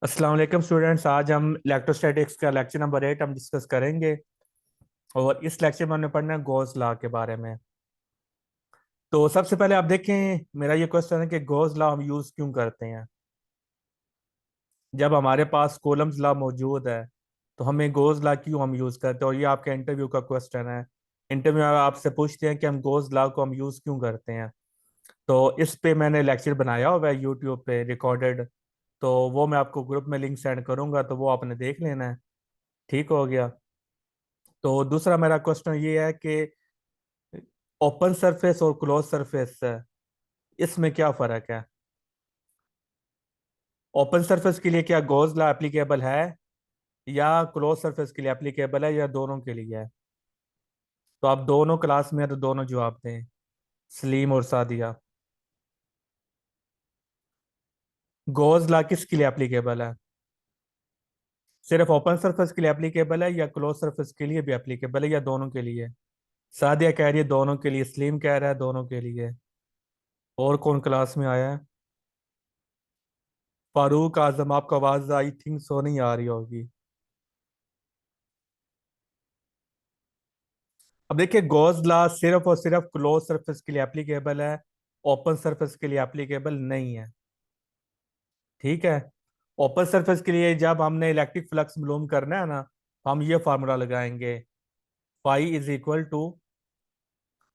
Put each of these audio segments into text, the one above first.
अस्सलाम वालेकुम स्टूडेंट्स। आज हम इलेक्ट्रोस्टैटिक्स का लेक्चर नंबर 8 हम डिस्कस करेंगे। और इस लेक्चर में हमने पढ़ना है गॉस लॉ के बारे में। तो सबसे पहले आप देखें, मेरा ये क्वेश्चन है कि गॉस लॉ हम यूज़ क्यों करते हैं। जब हमारे पास कूलम्स लॉ मौजूद है तो हमें गॉस लॉ क्यों हम यूज़ करते हैं, और ये आपके इंटरव्यू का क्वेश्चन है। इंटरव्यू में आपसे पूछते हैं कि हम गॉस लॉ को हम यूज़ क्यों करते हैं। तो इस पे मैंने लेक्चर बनाया हुआ है यूट्यूब पे रिकॉर्डेड। तो वो मैं आपको ग्रुप में लिंक सेंड करूंगा, तो वो आपने देख लेना है। ठीक हो गया। तो दूसरा मेरा क्वेश्चन ये है कि ओपन सरफेस और क्लोज सरफेस है, इसमें क्या फर्क है। ओपन सरफेस के लिए क्या गॉस लॉ एप्लीकेबल है, या क्लोज सरफेस के लिए एप्लीकेबल है, या दोनों के लिए है। तो आप दोनों क्लास में हैं तो दोनों जवाब दें, सलीम और सादिया। गॉस लॉ किसके लिए एप्लीकेबल है, सिर्फ ओपन सरफेस के लिए एप्लीकेबल है, या क्लोज सरफेस के लिए भी एप्लीकेबल है, या दोनों के लिए। सादिया कह रही है दोनों के लिए, सलीम कह रहा है दोनों के लिए। और कौन क्लास में आया है। फारूक आजम, आपको आवाज आई थिंक सो नहीं आ रही होगी। अब देखिए, गॉस लॉ सिर्फ और सिर्फ क्लोज सरफेस के लिए एप्लीकेबल है, ओपन सरफेस के लिए एप्लीकेबल नहीं है। ठीक है। ओपन सरफेस के लिए जब हमने इलेक्ट्रिक फ्लक्स मालूम करना है ना, हम ये फार्मूला लगाएंगे, phi is equal to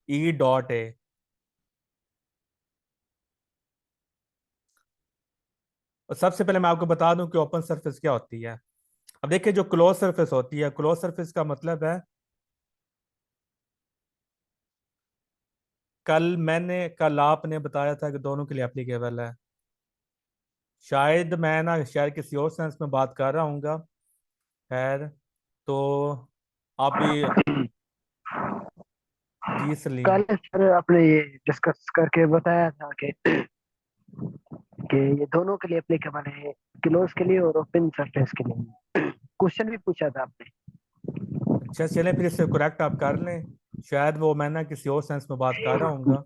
E dot A. और सबसे पहले मैं आपको बता दूं कि ओपन सरफेस क्या होती है। अब देखिए, जो क्लोज सरफेस होती है, क्लोज सरफेस का मतलब है, कल आपने बताया था कि दोनों के लिए एप्लीकेबल है। शायद मैं ना, शायद किसी और सेंस में बात कर रहा हूँ। खैर, तो आप भी। जी सलीम। कल सर आपने ये डिस्कस करके बताया था कि ये दोनों के लिए एप्लीकेबल है, क्लोज के लिए और ओपन सरफेस के लिए। क्वेश्चन भी पूछा था आपने। अच्छा चलें, फिर इससे करेक्ट आप कर लें। शायद वो मैं ना किसी और सेंस में बात कर रहा हूँ।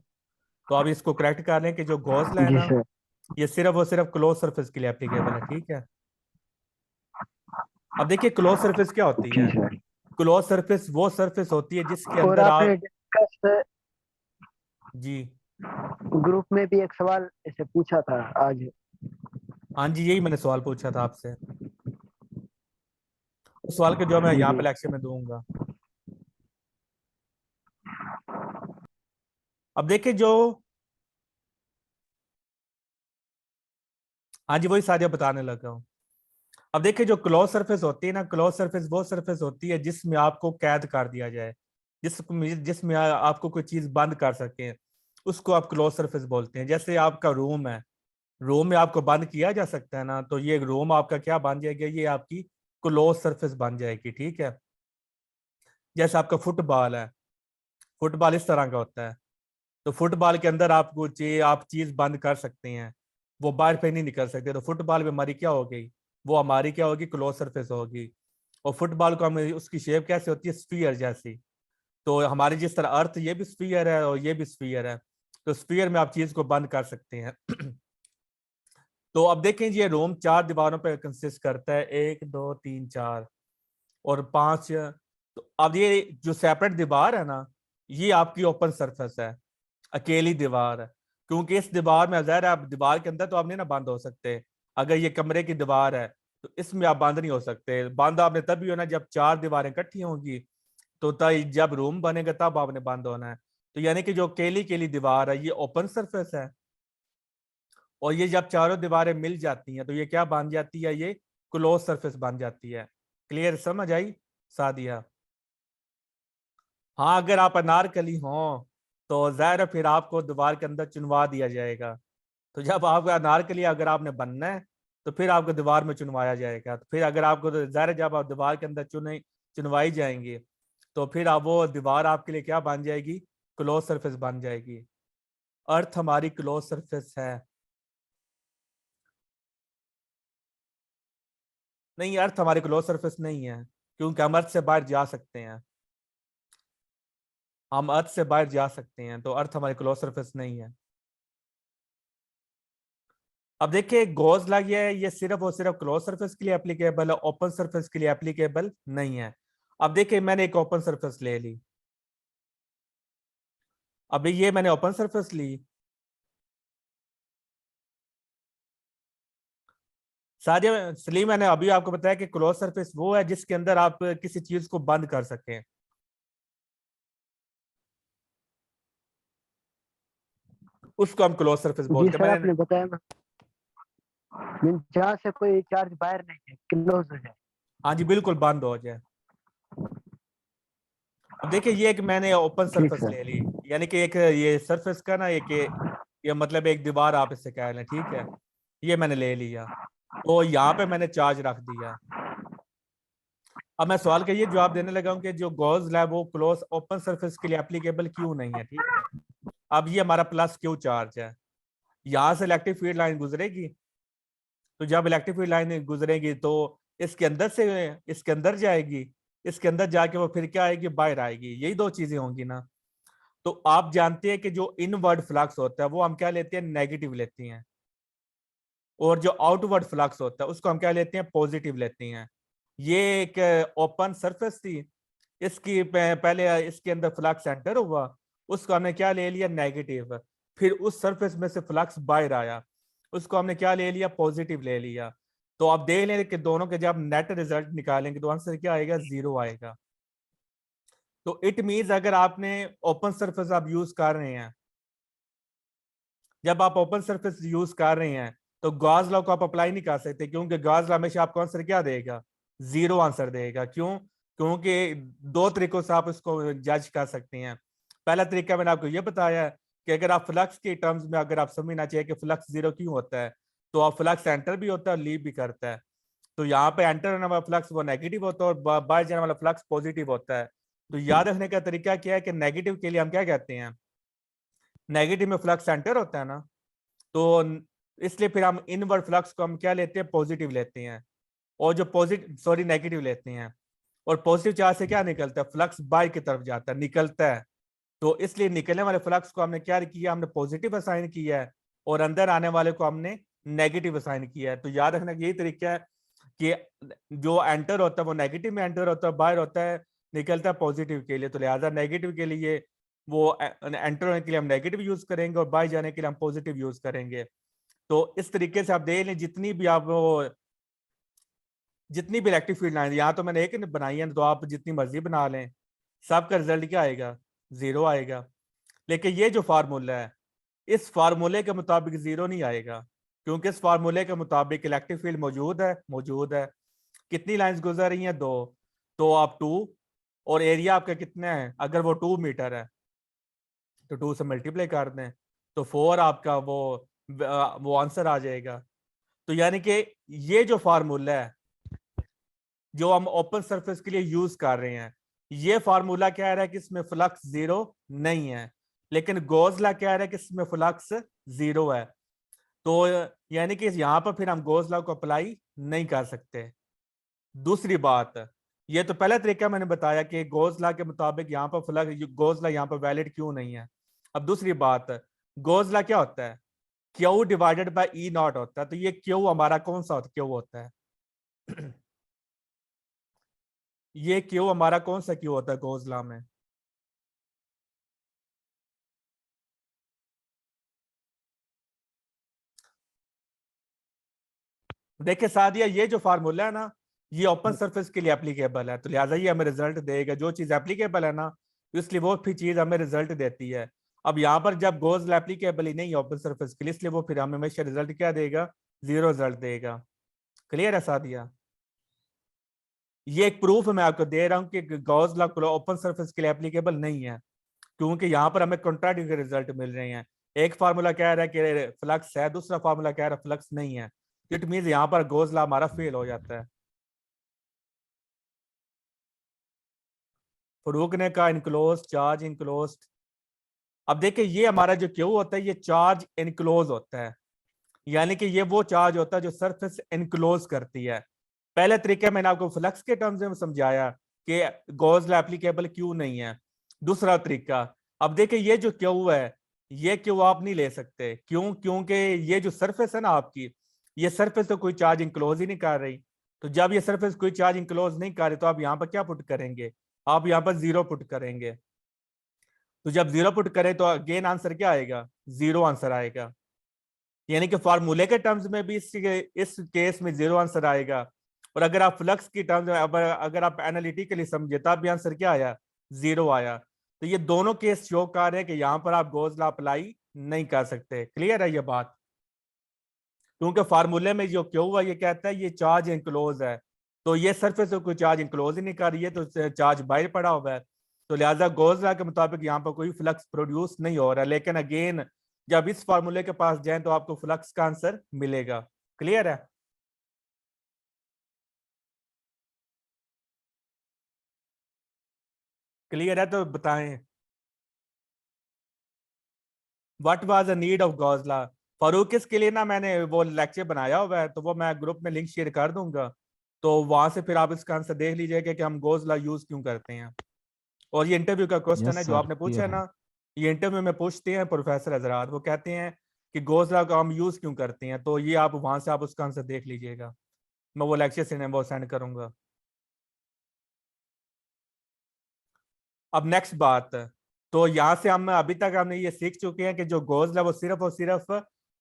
तो आप इसको करेक्ट कर लें कि जो गॉस है जी ना, सर। ये सिर्फ और सिर्फ क्लोज सरफेस के लिए एप्लीकेबल है। ठीक है। अब देखिए, क्लोज सरफेस क्या होती जी है। सर। क्लोज सरफेस वो सरफेस होती है जिसके और अंदर आपने आप। डिस्कस जी। ग्रुप में भी एक सवाल ऐसे पूछा था आज। हाँ जी, यही मैंने सवाल पूछा था आपसे। उस सवाल के जवाब मैं जी यहाँ जी। पे लेक्चर में दूंगा। अब देखिए जो, हाँ जी, वही साझा बताने लगा हूँ। अब देखिए, जो क्लोज सरफेस होती है ना, क्लोज सरफेस वो सरफेस होती है जिसमें आपको कैद कर दिया जाए, जिसमें आपको कोई चीज बंद कर सके, उसको आप क्लोज सरफेस बोलते हैं। जैसे आपका रूम है, रूम में आपको बंद किया जा सकता है ना, तो ये रूम आपका क्या बन जाएगा, ये आपकी क्लोज सरफेस बन जाएगी। ठीक है। जैसे आपका फुटबॉल है, फुटबॉल इस तरह का होता है। तो फुटबॉल के अंदर आप चीज बंद कर सकते हैं, वो बाहर पे नहीं निकल सकते। तो फुटबॉल में हमारी क्या हो गई, वो हमारी क्या होगी, क्लोज सरफेस होगी। और फुटबॉल को हम, उसकी शेप कैसे होती है, स्फीयर जैसी। तो हमारी जिस तरह अर्थ ये भी स्फीयर है और ये भी स्फीयर है, तो स्फीयर में आप चीज को बंद कर सकते हैं। तो अब देखें जी, ये रूम 4 दीवारों पर कंसिस्ट करता है, 1 2 3 4 और 5। तो अब ये जो सेपरेट दीवार है ना, ये आपकी ओपन सरफेस है, अकेली दीवार है। क्योंकि इस दीवार में ज़ाहिर है, आप दीवार के अंदर तो आप नहीं ना बंद हो सकते। अगर ये कमरे की दीवार है तो इसमें आप बंद नहीं हो सकते। बंद आपने तभी होना जब 4 दीवारें इकट्ठी होंगी। तो तब जब रूम बनेगा तब आपने बंद होना है। तो यानी कि जो अकेली अकेली दीवार है, ये ओपन सरफेस है। और ये जब चारों दीवारें मिल जाती हैं तो ये क्या बन जाती है, ये क्लोज सरफेस बन जाती है। क्लियर, समझ आई सादिया। हाँ, अगर आप अनारकली हो तो ज़ाहिर है फिर आपको दीवार के अंदर चुनवा दिया जाएगा। तो जब आपको अनारकली अगर आपने बनना है तो फिर आपको दीवार में चुनवाया जाएगा। तो फिर अगर आपको, तो ज़ाहिर है जब आप दीवार के अंदर चुनवाई जाएंगी, तो फिर आप, वो दीवार आपके लिए क्या बन जाएगी, क्लोज सरफेस बन जाएगी। अर्थ हमारी क्लोज सरफेस है। नहीं, अर्थ हमारी क्लोज सरफेस नहीं है, क्योंकि हम अर्थ से बाहर जा सकते हैं। हम अर्थ से बाहर जा सकते हैं, तो अर्थ हमारी क्लोज सरफेस नहीं है। अब देखिए गॉस लॉ ये सिर्फ और सिर्फ क्लोज सरफेस के लिए एप्लीकेबल है, ओपन सरफेस के लिए एप्लीकेबल नहीं है। अब देखिए मैंने एक ओपन सरफेस ले ली, अभी ये मैंने ओपन सरफेस ली, सादिया सलीम मैंने अभी आपको बताया कि क्लोज सरफेस वो है जिसके अंदर आप किसी चीज को बंद कर सकें। उसको हम क्लोज सरफेस जी बोलते हैं। सर, मैंने आपने बताया ना, जहाँ से कोई चार्ज बाहर नहीं है, क्लोज हो जाए। हाँ जी बिल्कुल बंद हो जाए। अब देखिए ये एक मैंने ओपन ठीक सरफेस ले सर। ली, यानी कि एक ये सरफेस का ना एक ये मतलब एक दीवार आप इससे कह लें, ठीक है। ये मैंने ले लिया, तो यहाँ पे मैंने चार्ज रख दिया। अब मैं सवाल का ये जवाब देने लगा हूँ कि जो गॉस लैब वो क्लोज ओपन सरफेस के लिए एप्लीकेबल क्यों नहीं है, ठीक है। अब ये हमारा प्लस क्यू चार्ज है, यहाँ से इलेक्ट्रिक फील्ड लाइन गुजरेगी, तो जब इलेक्ट्रिक फील्ड लाइन गुजरेगी तो इसके अंदर से इसके अंदर जाएगी, इसके अंदर जाके वो फिर क्या आएगी, बाहर आएगी, यही दो चीजें होंगी ना। तो आप जानते हैं कि जो इनवर्ड फ्लक्स होता है वो हम क्या लेते हैं, नेगेटिव लेते हैं, और जो आउटवर्ड फ्लक्स होता है उसको हम क्या लेते हैं, पॉजिटिव लेते हैं। ये एक ओपन सरफेस थी, इसकी पहले इसके अंदर फ्लक्स एंटर हुआ, उसको हमने क्या ले लिया, नेगेटिव। फिर उस सरफेस में से फ्लक्स बाहर आया, उसको हमने क्या ले लिया, पॉजिटिव ले लिया। तो आप देख लें कि दोनों के जब नेट रिजल्ट निकालेंगे तो आंसर क्या आएगा, 0 आएगा। तो इट मीन्स अगर आपने ओपन सरफेस आप यूज कर रहे हैं, जब आप ओपन सरफेस यूज कर रहे हैं तो गॉस लॉ को आप अप्लाई नहीं कर सकते, क्योंकि गॉस लॉ हमेशा आपको आंसर क्या देगा, 0 आंसर देगा। क्यों, क्योंकि दो तरीकों से आप इसको जज कर सकते हैं। पहला तरीका मैंने आपको ये बताया कि अगर आप फ्लक्स के टर्म्स में अगर आप समझना चाहिए कि फ्लक्स 0 क्यों होता है, तो आप फ्लक्स एंटर भी होता है और लीव भी करता है। तो यहाँ पे एंटर होने वाला फ्लक्स वो नेगेटिव होता है और बाहर जाने वाला फ्लक्स पॉजिटिव होता है। तो याद रखने का तरीका क्या है कि नेगेटिव के लिए हम क्या कहते हैं, नेगेटिव में फ्लक्स एंटर होता है ना, तो इसलिए फिर हम इनवर्ड फ्लक्स को हम क्या लेते हैं, पॉजिटिव लेते हैं, और जो पॉजिटिव सॉरी नेगेटिव लेते हैं। और पॉजिटिव चार्ज से क्या निकलता है, फ्लक्स बाय की तरफ जाता है, निकलता है। तो इसलिए निकलने वाले फ्लक्स को हमने क्या किया, हमने पॉजिटिव असाइन किया है, और अंदर आने वाले को हमने नेगेटिव असाइन किया है। तो याद रखना यही तरीका है कि जो एंटर होता है वो नेगेटिव में एंटर होता है, बाहर होता है निकलता है पॉजिटिव के लिए। तो लिहाजा नेगेटिव के लिए वो एंटर होने के लिए हम नेगेटिव यूज करेंगे और बाहर जाने के लिए हम पॉजिटिव यूज करेंगे। तो इस तरीके से आप देख लें, जितनी भी इलेक्ट्रिक फील्ड लाइन, यहाँ तो मैंने एक बनाई है, तो आप जितनी मर्जी बना लें, सबका रिजल्ट क्या आएगा, 0 आएगा। लेकिन ये जो फार्मूला है, इस फार्मूले के मुताबिक 0 नहीं आएगा, क्योंकि इस फार्मूले के मुताबिक इलेक्ट्रिक फील्ड मौजूद है। कितनी लाइंस गुजर रही हैं, 2, तो आप 2, और एरिया आपका कितना है, अगर वो 2 मीटर है तो 2 से मल्टीप्लाई कर दें, तो 4 आपका वो आंसर आ जाएगा। तो यानी कि ये जो फार्मूला है जो हम ओपन सरफेस के लिए यूज कर रहे हैं, ये फार्मूला कह रहा है कि इसमें फ्लक्स 0 नहीं है, लेकिन गॉस लॉ कह रहा है कि इसमें फ्लक्स 0 है। तो यानी कि यहां पर फिर हम गॉस लॉ को अप्लाई नहीं कर सकते। दूसरी बात, ये तो पहला तरीका मैंने बताया कि गॉस लॉ के मुताबिक यहाँ पर फ्लक्स, गॉस लॉ यहाँ पर वैलिड क्यों नहीं है। अब दूसरी बात, गॉस लॉ क्या होता है, Q divided by E not होता है। तो ये क्यू हमारा कौन सा होता, क्यू होता है ये क्यू हमारा कौन सा क्यू होता है गॉस लॉ में, देखिए सादिया ये जो फार्मूला है ना, ये ओपन सरफेस के लिए एप्लीकेबल है, तो लिहाजा ये हमें रिजल्ट देगा। जो चीज एप्लीकेबल है ना, इसलिए वो फिर चीज हमें रिजल्ट देती है। अब यहाँ पर जब गोज एप्लीकेबल ही नहीं है ओपन सरफेस के लिए, इसलिए वो फिर हमें हमेशा रिजल्ट क्या देगा, 0 रिजल्ट देगा। क्लियर है सादिया, ये एक प्रूफ मैं आपको दे रहा हूँ कि गॉस लॉ ओपन सरफेस के लिए एप्लीकेबल नहीं है, क्योंकि यहाँ पर हमें कॉन्ट्राडिक्टरी रिजल्ट मिल रहे हैं। एक फार्मूला कह रहा है कि फ्लक्स है, दूसरा फार्मूला कह रहा है फ्लक्स नहीं है। इट मीन यहाँ पर गॉस लॉ हमारा फेल हो जाता है। फरूक ने कहा इनक्लोज चार्ज इनक्लोज। अब देखिए ये हमारा जो क्यू होता है ये चार्ज इनक्लोज होता है, यानी कि ये वो चार्ज होता है जो सरफेस इनक्लोज करती है। पहले तरीके मैंने आपको फ्लक्स के टर्म्स में समझाया कि गॉस लॉ एप्लीकेबल क्यों नहीं है। दूसरा तरीका, अब देखिए ये जो क्यू है ये क्यों आप नहीं ले सकते? क्यों? क्योंकि ये जो सरफेस है ना आपकी, ये सरफेस तो कोई चार्ज इंक्लोज ही नहीं कर रही। तो जब ये सरफेस कोई चार्ज इंक्लोज नहीं कर रही तो आप यहाँ पर क्या पुट करेंगे? आप यहाँ पर जीरो पुट करेंगे। तो जब जीरो पुट करें तो अगेन आंसर क्या आएगा? जीरो आंसर आएगा। यानी कि फार्मूले के टर्म्स में भी इस केस में जीरो आंसर आएगा। और अगर आप फ्लक्स की टर्म्स में अगर आप एनालिटिकली समझे तब भी आंसर क्या आया? जीरो आया। तो ये दोनों केस शो कर रहे हैं कि यहां पर आप गोज लॉ अप्लाई नहीं कर सकते। क्लियर है ये बात? क्योंकि फार्मूले में जो क्यों हुआ ये कहता है ये चार्ज इंक्लोज है, तो ये सरफेस कोई चार्ज इंक्लोज ही नहीं कर रही है, तो चार्ज बाहर पड़ा हुआ है। तो लिहाजा गोज लॉ के मुताबिक यहाँ पर कोई फ्लक्स प्रोड्यूस नहीं हो रहा है। लेकिन अगेन जब इस फार्मूले के पास जाए तो आपको फ्लक्स का आंसर मिलेगा। क्लियर है? क्लियर है तो बताएं। What was the need of Gauss law? Farooq, इसके लिए ना मैंने वो लेक्चर बनाया हुआ है, तो वो मैं ग्रुप में लिंक शेयर कर दूंगा। तो वहां से फिर आप इसका आंसर देख लीजिएगा कि हम गोज लॉ यूज क्यों करते हैं। और ये इंटरव्यू का क्वेश्चन यस है जो सर, आपने पूछा है क्लियर है। ना, ये इंटरव्यू में पूछते हैं प्रोफेसर हजरात। वो कहते हैं कि गोज लॉ का हम यूज क्यों करते हैं, तो ये आप वहां से आप उसका आंसर देख लीजिएगा। मैं वो लेक्चर से वो सेंड करूंगा। अब नेक्स्ट बात, तो यहां से हम अभी तक हमने ये सीख चुके हैं कि जो गोज लॉ वो सिर्फ और सिर्फ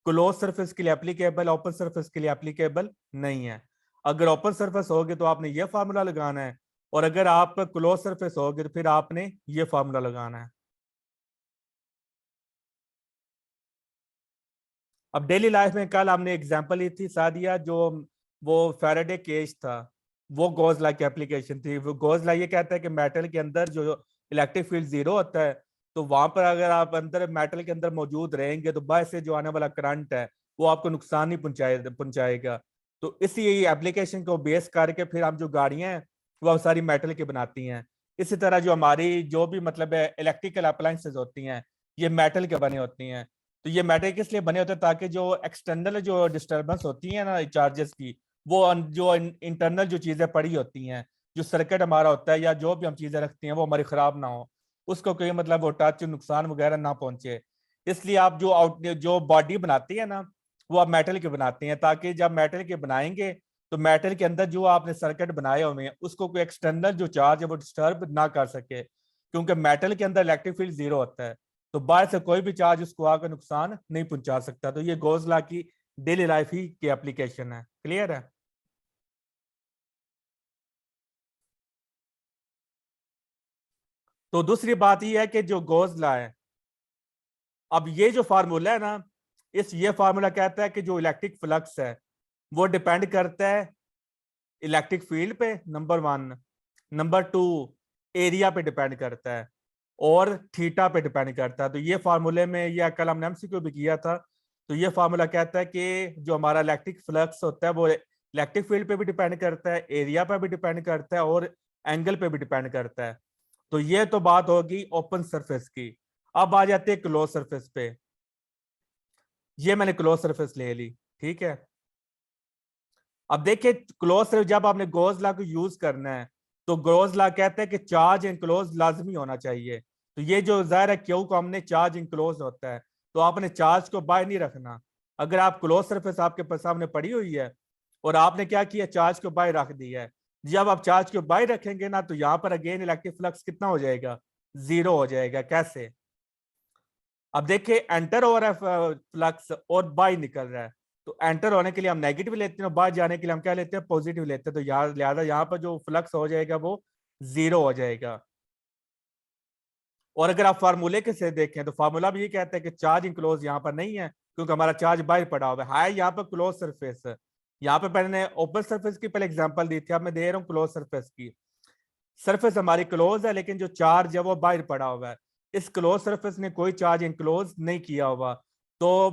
क्लोज सरफेस के लिए एप्लीकेबल, ओपन सरफेस के लिए एप्लीकेबल नहीं है। अगर ओपन सरफेस होगी तो आपने ये फार्मूला लगाना है, और अगर आप क्लोज सरफेस होगी तो फिर आपने ये फार्मूला लगाना है। अब डेली लाइफ में कल हमने एग्जांपल ली थी सादिया, जो वो फैराडे केज था, वो गॉस लॉ की एप्लीकेशन थी। वो गॉस लॉ ये कहता है कि मेटल के अंदर जो इलेक्ट्रिक फील्ड जीरो होता है, तो वहां पर अगर आप अंदर मेटल के अंदर मौजूद रहेंगे तो बाहर से जो आने वाला करंट है वो आपको नुकसान नहीं पहुंचाएगा। तो इसी एप्लीकेशन को बेस करके फिर हम जो गाड़ियां हैं वो हम सारी मेटल की बनाती हैं। इसी तरह जो हमारी जो भी मतलब है इलेक्ट्रिकल अप्लायंसेज होती हैं, ये मेटल के बने होती हैं। तो ये मेटल किस लिए बने होते हैं? ताकि जो एक्सटर्नल जो डिस्टर्बेंस होती है ना चार्जेस की, वो जो इंटरनल जो चीजें पड़ी होती हैं, जो सर्किट हमारा होता है या जो भी हम चीजें रखते हैं वो हमारी खराब ना हो, उसको कोई मतलब वो टच नुकसान वगैरह ना पहुंचे। इसलिए आप जो बॉडी बनाती है ना, वो आप मेटल की बनाते हैं, ताकि जब मेटल के बनाएंगे तो मेटल के अंदर जो आपने सर्किट बनाए हुए हैं उसको कोई एक्सटर्नल जो चार्ज है वो डिस्टर्ब ना कर सके, क्योंकि मेटल के अंदर इलेक्ट्रिक फील्ड जीरो होता है। तो बाहर से कोई भी चार्ज उसको आकर नुकसान नहीं पहुंचा सकता। तो ये गोज लॉ की डेली लाइफ ही की एप्लीकेशन है। क्लियर है? तो दूसरी बात यह है कि जो गोज लॉ है, अब ये जो फार्मूला है ना, ये फार्मूला कहता है कि जो इलेक्ट्रिक फ्लक्स है वो डिपेंड करता है इलेक्ट्रिक फील्ड पे, number one. Number two, area पे डिपेंड करता है, और थीटा पे डिपेंड करता है। तो ये फार्मूले में ये कल हमने एमसीक्यू भी किया था। तो ये फार्मूला कहता है कि जो हमारा इलेक्ट्रिक फ्लक्स होता है वो इलेक्ट्रिक फील्ड पे भी डिपेंड करता है, एरिया पे भी डिपेंड करता है, और एंगल पे भी डिपेंड करता है। तो ये तो बात होगी ओपन सरफेस की। अब आ जाते हैं क्लोज सरफेस पे। ये मैंने क्लोज सरफेस ले ली, ठीक है। अब देखिए क्लोज सरफेस जब आपने गोज लॉ को यूज करना है, तो गोज लॉ कहता है कि चार्ज इनक्लोज लाजमी होना चाहिए। तो ये जो जाहिर है क्यों को हमने चार्ज इनक्लोज होता है, तो आपने चार्ज को बाहर नहीं रखना। अगर आप क्लोज सरफेस आपके सामने पड़ी हुई है और आपने क्या किया, चार्ज को बाहर रख दिया है, जब आप चार्ज को बाहर रखेंगे ना तो यहाँ पर अगेन इलेक्ट्रिक फ्लक्स कितना हो जाएगा? जीरो हो जाएगा। कैसे? अब देखिए एंटर हो रहा है फ्लक्स और बाहर निकल रहा है, तो एंटर होने के लिए हम नेगेटिव लेते हैं और बाहर जाने के लिए हम क्या लेते हैं? पॉजिटिव लेते हैं। तो यहाँ लिहाजा यहाँ पर जो फ्लक्स हो जाएगा वो जीरो हो जाएगा। और अगर आप फार्मूले के से देखें तो फार्मूला भी ये कहता है कि चार्ज इंक्लोज यहाँ पर नहीं है, क्योंकि हमारा चार्ज बाहर पड़ा हुआ है यहाँ पर क्लोज सरफेस। यहाँ पे मैंने ओपन सरफेस की पहले एग्जांपल दी थी, अब मैं दे रहा हूँ क्लोज सरफेस की। सरफेस हमारी क्लोज है लेकिन जो चार्ज है वो बाहर पड़ा हुआ है। इस क्लोज सरफेस ने कोई चार्ज इनक्लोज नहीं किया हुआ। तो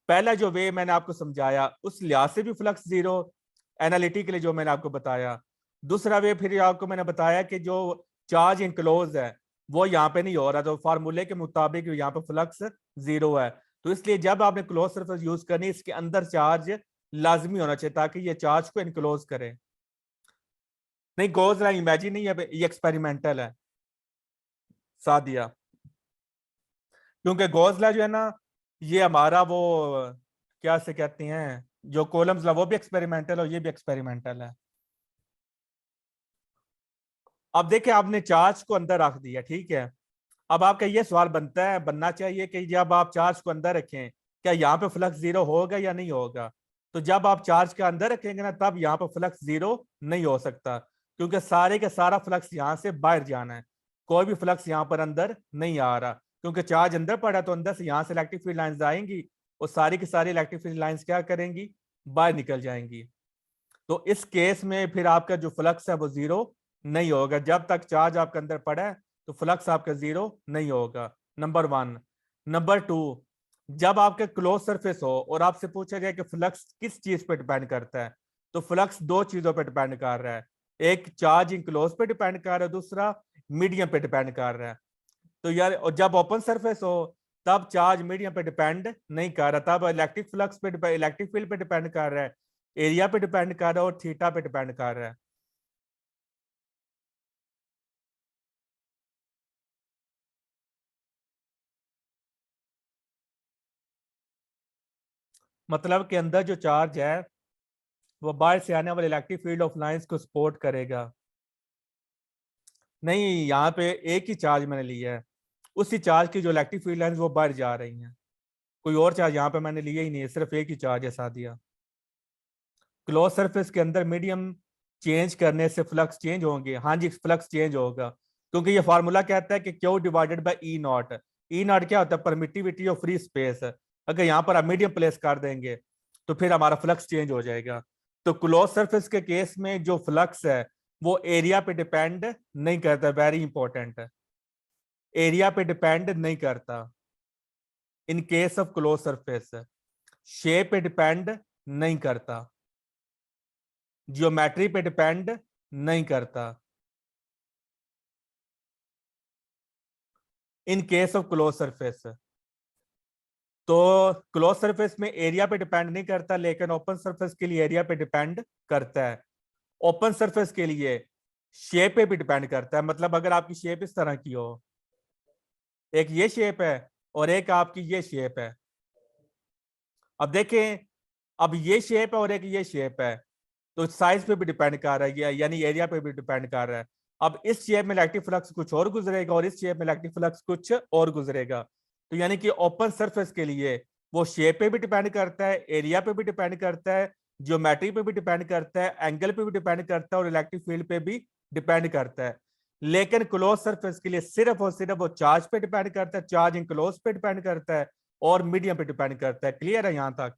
पहला जो वे मैंने आपको समझाया उस लिहाज से भी फ्लक्स जीरो, एनालिटिकली जो मैंने आपको बताया। दूसरा वे फिर आपको मैंने बताया कि जो चार्ज इनक्लोज है वो यहाँ पे नहीं हो रहा, तो फार्मूले के मुताबिक यहाँ पे फ्लक्स जीरो है। तो इसलिए जब आपने क्लोज सरफेस यूज करनी, इसके अंदर चार्ज लाजमी होना चाहिए ताकि ये चार्ज को इनक्लोज करे। नहीं गोज रहा इमेजिन नहीं है, ये एक्सपेरिमेंटल है सादिया। क्योंकि गॉस लॉ जो है ना, ये हमारा वो क्या से कहते हैं, जो कोलम्स लॉ वो भी एक्सपेरिमेंटल और ये भी एक्सपेरिमेंटल है। अब देखिए आपने चार्ज को अंदर रख दिया, ठीक है। अब आपका ये सवाल बनना चाहिए कि जब आप चार्ज को अंदर रखें, क्या यहाँ पे फ्लक्स जीरो होगा या नहीं होगा। तो जब आप चार्ज के अंदर रखेंगे ना, तब यहाँ पे फ्लक्स जीरो नहीं हो सकता, क्योंकि सारे के सारा फ्लक्स यहाँ से बाहर जाना है। कोई भी फ्लक्स यहाँ पर अंदर नहीं आ रहा, क्योंकि चार्ज अंदर पड़ा, तो अंदर से यहाँ से इलेक्ट्रिक फील्ड लाइंस आएंगी और सारी की सारी इलेक्ट्रिक फील्ड लाइंस क्या करेंगी, बाहर निकल जाएंगी। तो इस केस में फिर आपका जो फ्लक्स है वो जीरो नहीं होगा। जब तक चार्ज आपके अंदर पड़ा है तो फ्लक्स आपका जीरो नहीं होगा, नंबर वन। नंबर टू, जब आपके क्लोज सरफेस हो और आपसे पूछा जाए कि फ्लक्स किस चीज पे डिपेंड करता है, तो फ्लक्स दो चीजों पे डिपेंड कर रहा है। एक चार्ज इन क्लोज पे डिपेंड कर रहा है, दूसरा मीडियम पे डिपेंड कर रहा है। तो यार, और जब ओपन सरफेस हो तब चार्ज मीडियम पे डिपेंड नहीं कर रहा, तब इलेक्ट्रिक फ्लक्स पे, इलेक्ट्रिक फील्ड पे डिपेंड कर रहा है, एरिया पे डिपेंड कर रहा है और थीटा पे डिपेंड कर रहा है। मतलब के अंदर जो चार्ज है वो बाहर से आने वाले इलेक्ट्रिक फील्ड ऑफ लाइंस को सपोर्ट करेगा। नहीं, यहाँ पे एक ही चार्ज मैंने लिया है, उसी चार्ज की जो इलेक्ट्रिक फील्ड लाइंस वो बाहर जा रही हैं। कोई और चार्ज यहाँ पे मैंने लिया ही नहीं है, सिर्फ एक ही चार्ज है सादिया। क्लोज सरफेस के अंदर मीडियम चेंज करने से फ्लक्स चेंज होंगे। हाँ जी, फ्लक्स चेंज होगा, क्योंकि ये फार्मूला कहता है कि Q divided by E not. E not क्या होता है, परमिटिविटी ऑफ फ्री स्पेस। अगर यहाँ पर आप मीडियम प्लेस कर देंगे तो फिर हमारा फ्लक्स चेंज हो जाएगा। तो क्लोज सरफेस के केस में जो फ्लक्स है वो एरिया पे डिपेंड नहीं करता, वेरी इंपॉर्टेंट है, एरिया पे डिपेंड नहीं करता in case of close surface. Shape पे डिपेंड नहीं करता, जियोमेट्री पे डिपेंड नहीं करता in case of close surface. तो क्लोज सरफेस में एरिया पे डिपेंड नहीं करता, लेकिन ओपन सरफेस के लिए एरिया पे डिपेंड करता है। ओपन सरफेस के लिए शेप पे भी डिपेंड करता है। मतलब अगर आपकी शेप इस तरह की हो, एक ये शेप है और एक आपकी ये शेप है। अब देखें, अब ये शेप है और एक ये शेप है, तो साइज पे भी डिपेंड कर रहा है, यानी एरिया पे भी डिपेंड कर रहा है। अब इस शेप में इलेक्ट्रिक फ्लक्स कुछ और गुजरेगा और इस शेप में इलेक्ट्रिक फ्लक्स कुछ और गुजरेगा। तो यानी कि ओपन सरफेस के लिए वो शेप पे भी डिपेंड करता है, एरिया पे भी डिपेंड करता है, ज्योमेट्री पे भी डिपेंड करता है, एंगल पे भी डिपेंड करता है और इलेक्ट्रिक फील्ड पे भी डिपेंड करता है। लेकिन क्लोज सरफेस के लिए सिर्फ और सिर्फ वो चार्ज पे डिपेंड करता है, चार्ज इन क्लोज पे डिपेंड करता है और मीडियम पे डिपेंड करता है। क्लियर है यहां तक।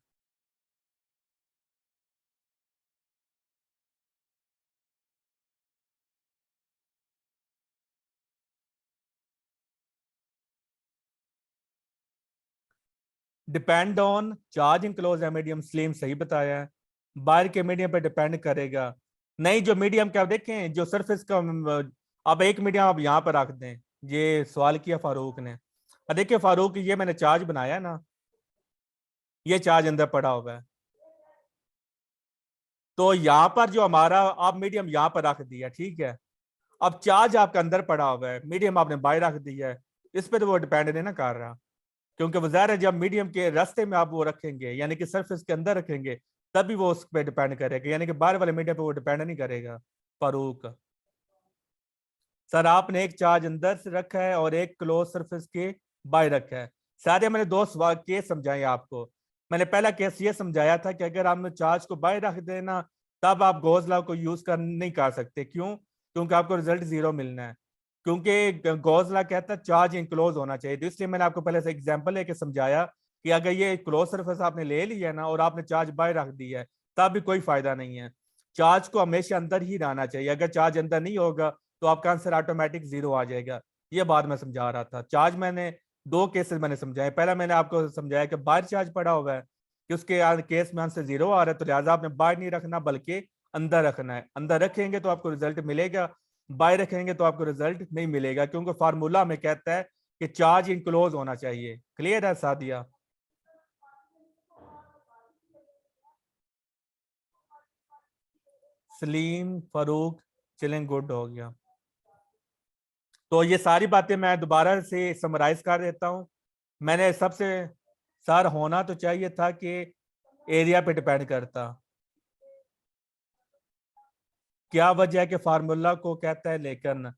डिपेंड ऑन चार्ज इनक्लोज है मीडियम, स्लिम सही बताया है। बाहर के मीडियम पे डिपेंड करेगा। नहीं, जो मीडियम क्या देखें, जो सरफेस का अब एक मीडियम आप यहाँ पर रख दें। ये सवाल किया फारूक ने। अब देखिए फारूक, ये मैंने चार्ज बनाया ना, ये चार्ज अंदर पड़ा हुआ है। तो यहाँ पर जो हमारा आप मीडियम यहाँ पर रख दिया, ठीक है। अब चार्ज आपका अंदर पड़ा हुआ है, मीडियम आपने बाहर रख दिया है, इस पर तो वो डिपेंड नहीं ना कर रहा, क्योंकि वो ज़ाहिर है जब मीडियम के रास्ते में आप वो रखेंगे, यानी कि सरफेस के अंदर रखेंगे, तभी वो उस पर डिपेंड करेगा, यानी कि बाहर वाले मीडियम पे वो डिपेंड नहीं करेगा। फारूक सर, आपने एक चार्ज अंदर से रखा है और एक क्लोज सरफेस के बाहर रखा है। सारे मैंने दो सवाल केस समझाए आपको। मैंने पहला केस ये समझाया था कि अगर आपने चार्ज को बाहर रख देना, तब आप गॉस लॉ को यूज कर नहीं कर सकते। क्यों? क्योंकि आपको रिजल्ट जीरो मिलना है, क्योंकि गॉस लॉ कहता है चार्ज इनक्लोज होना चाहिए। तो इसलिए मैंने आपको पहले से एग्जांपल लेके समझाया कि अगर ये क्लोज सरफेस आपने ले लिया ना और आपने चार्ज बाहर रख दिया है, तब भी कोई फायदा नहीं है। चार्ज को हमेशा अंदर ही रहना चाहिए। अगर चार्ज अंदर नहीं होगा तो आपका आंसर ऑटोमेटिक जीरो आ जाएगा। ये बात मैं समझा रहा था। चार्ज मैंने दो केसेस मैंने समझाए। पहला मैंने आपको समझाया कि बाहर चार्ज पड़ा हुआ है, कि उसके केस में आंसर जीरो आ रहा है, तो लिहाजा आपने बाहर नहीं रखना बल्कि अंदर रखना है। अंदर रखेंगे तो आपको रिजल्ट मिलेगा, बाहर रखेंगे तो आपको रिजल्ट नहीं मिलेगा, क्योंकि फार्मूला में कहता है कि चार्ज इनक्लोज होना चाहिए। क्लियर है सादिया? सलीम, फारूक, चलें, गुड हो गया। तो ये सारी बातें मैं दोबारा से समराइज कर देता हूँ। मैंने सबसे सर होना तो चाहिए था कि एरिया पे डिपेंड करता। क्या वजह है कि फार्मूला को कहता है, लेकिन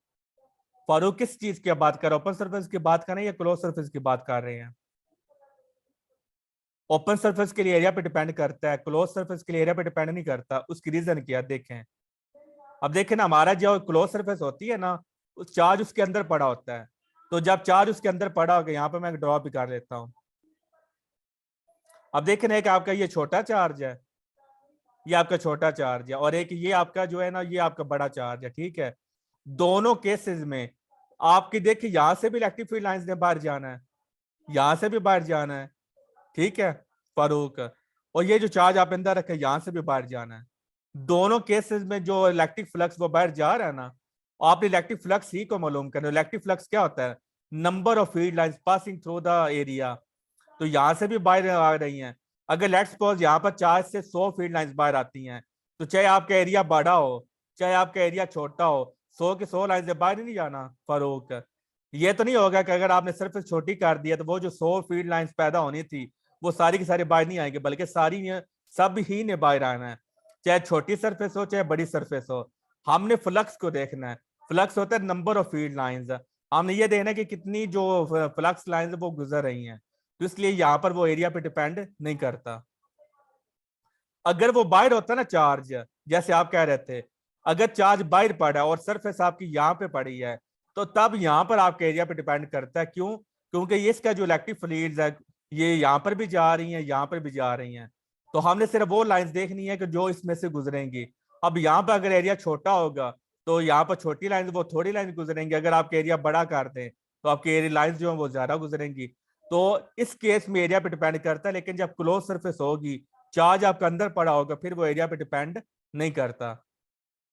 फारूक किस चीज की बात कर रहे हैं, ओपन सरफेस की बात कर रहे हैं या क्लोज सरफेस की बात कर रहे हैं? ओपन सरफेस के लिए एरिया पे डिपेंड करता है, क्लोज सरफेस के लिए एरिया पे डिपेंड नहीं करता। उसकी रीजन क्या देखें। अब देखें ना, हमारा जो क्लोज सरफेस होती है ना, उस चार्ज उसके अंदर पड़ा होता है। तो जब चार्ज उसके अंदर पड़ा होगा, यहाँ पे मैं ड्रॉ भी कर लेता हूँ। अब देखें ना, एक आपका ये छोटा चार्ज है, ये आपका छोटा चार्ज है, और एक ये आपका जो है ना, ये आपका बड़ा चार्ज है, ठीक है। दोनों केसेस में आपकी देखिए, यहां से भी इलेक्ट्रिक फील्ड लाइंस ने बाहर जाना है, यहां से भी बाहर जाना है, ठीक है फारूक। और ये जो चार्ज आप अंदर रखे, यहां से भी बाहर जाना है। दोनों केसेस में जो इलेक्ट्रिक फ्लक्स वो बाहर जा रहा है ना, आपने इलेक्ट्रिक फ्लक्स ही को मालूम करना। इलेक्ट्रिक फ्लक्स क्या होता है? Number of field lines passing through the area. तो यहां से भी बाहर आ रही हैं। अगर लेट्स सपोज यहाँ पर 4 से 100 फील्ड लाइंस बाहर आती हैं, तो चाहे आपका एरिया बड़ा हो चाहे आपका एरिया छोटा हो, 100 की 100 लाइन से बाहर ही नहीं जाना फारूक। ये तो नहीं होगा कि अगर आपने सिर्फ छोटी कर दिया तो वो जो 100 फील्ड लाइंस पैदा होनी थी वो सारी की सारी बाहर नहीं आएंगे, बल्कि सब ही ने बाहर आना है, चाहे छोटी सरफेस हो चाहे बड़ी सरफेस हो। हमने फ्लक्स को देखना है। फ्लक्स होता है नंबर ऑफ फील्ड लाइंस। हमने ये देखना है कि कितनी जो फ्लक्स लाइंस वो गुजर रही हैं। तो इसलिए यहां पर वो एरिया पे डिपेंड नहीं करता। अगर वो बाहर होता ना चार्ज, जैसे आप कह रहे थे, अगर चार्ज बाहर पड़ा और सरफेस आपकी यहाँ पे पड़ी है, तो तब यहाँ पर आपके एरिया पे डिपेंड करता है। क्यों? क्योंकि ये इसका जो इलेक्ट्रिक फील्ड है, ये यहाँ पर भी जा रही हैं, यहाँ पर भी जा रही हैं। तो हमने सिर्फ वो लाइंस देखनी है कि जो इसमें से गुजरेंगी। अब यहाँ पर अगर एरिया छोटा होगा तो यहाँ पर छोटी लाइन, वो थोड़ी लाइन गुजरेंगी। अगर आपके एरिया बड़ा कर दें तो आपके एरिया लाइन जो है वो ज्यादा गुजरेंगी। तो इस केस में एरिया पे डिपेंड करता है, लेकिन जब क्लोज सरफेस होगी, चार्ज आपका अंदर पड़ा होगा, फिर वो एरिया पे डिपेंड नहीं करता।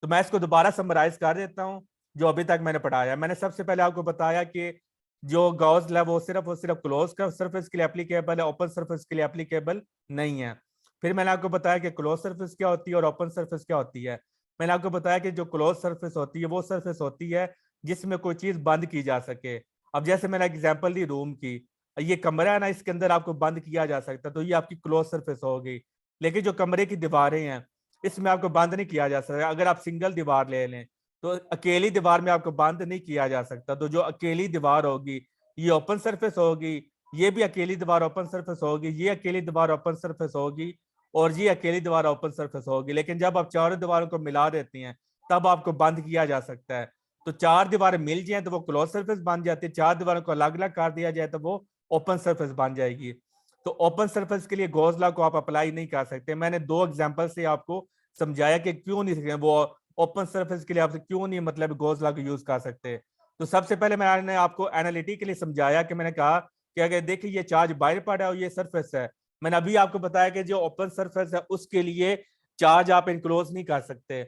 तो मैं इसको दोबारा समराइज कर देता हूं जो अभी तक मैंने पढ़ाया। मैंने सबसे पहले आपको बताया कि जो गॉस लॉ वो सिर्फ क्लोज का सरफेस के लिए एप्लीकेबल है, ओपन सरफेस के लिए एप्लीकेबल नहीं है। फिर मैंने आपको बताया कि क्लोज सरफेस क्या होती है और ओपन सरफेस क्या होती है। मैंने आपको बताया कि जो क्लोज सरफेस होती है वो सरफेस होती है जिसमें कोई चीज बंद की जा सके। अब जैसे मैंने एग्जाम्पल दी रूम की, ये कमरा है ना, इसके अंदर आपको बंद किया जा सकता, तो ये आपकी क्लोज सरफेस होगी। लेकिन जो कमरे की दीवारें हैं, इसमें आपको बंद नहीं किया जा सकता। अगर आप सिंगल दीवार ले लें तो अकेली दीवार में आपको बंद नहीं किया जा सकता। तो जो अकेली दीवार होगी ये ओपन सरफेस होगी, ये भी अकेली दीवार ओपन सरफेस होगी, ये अकेली दीवार ओपन सरफेस होगी, और ये अकेली दीवार ओपन सरफेस होगी। लेकिन जब आप चारों दीवारों को मिला देती हैं तब आपको बंद किया जा सकता है। तो 4 दीवारें मिल जाए तो वो क्लोज सरफेस बन जाती है, 4 दीवारों को अलग अलग कर दिया जाए तो वो ओपन सरफेस बन जाएगी। तो ओपन सरफेस के लिए गॉस लॉ को आप अप्लाई नहीं कर सकते। मैंने 2 एग्जांपल से आपको समझाया कि क्यों नहीं वो ओपन सरफेस के लिए आप क्यों नहीं मतलब गॉस लॉ को यूज कर सकते। तो सबसे पहले मैंने आपको एनालिटिकली समझाया कि मैंने कहा कि अगर देखिए ये चार्ज बाहर पड़ा है और ये सरफेस है। मैंने अभी आपको बताया कि जो ओपन सरफेस है उसके लिए चार्ज आप इनक्लोज नहीं कर सकते।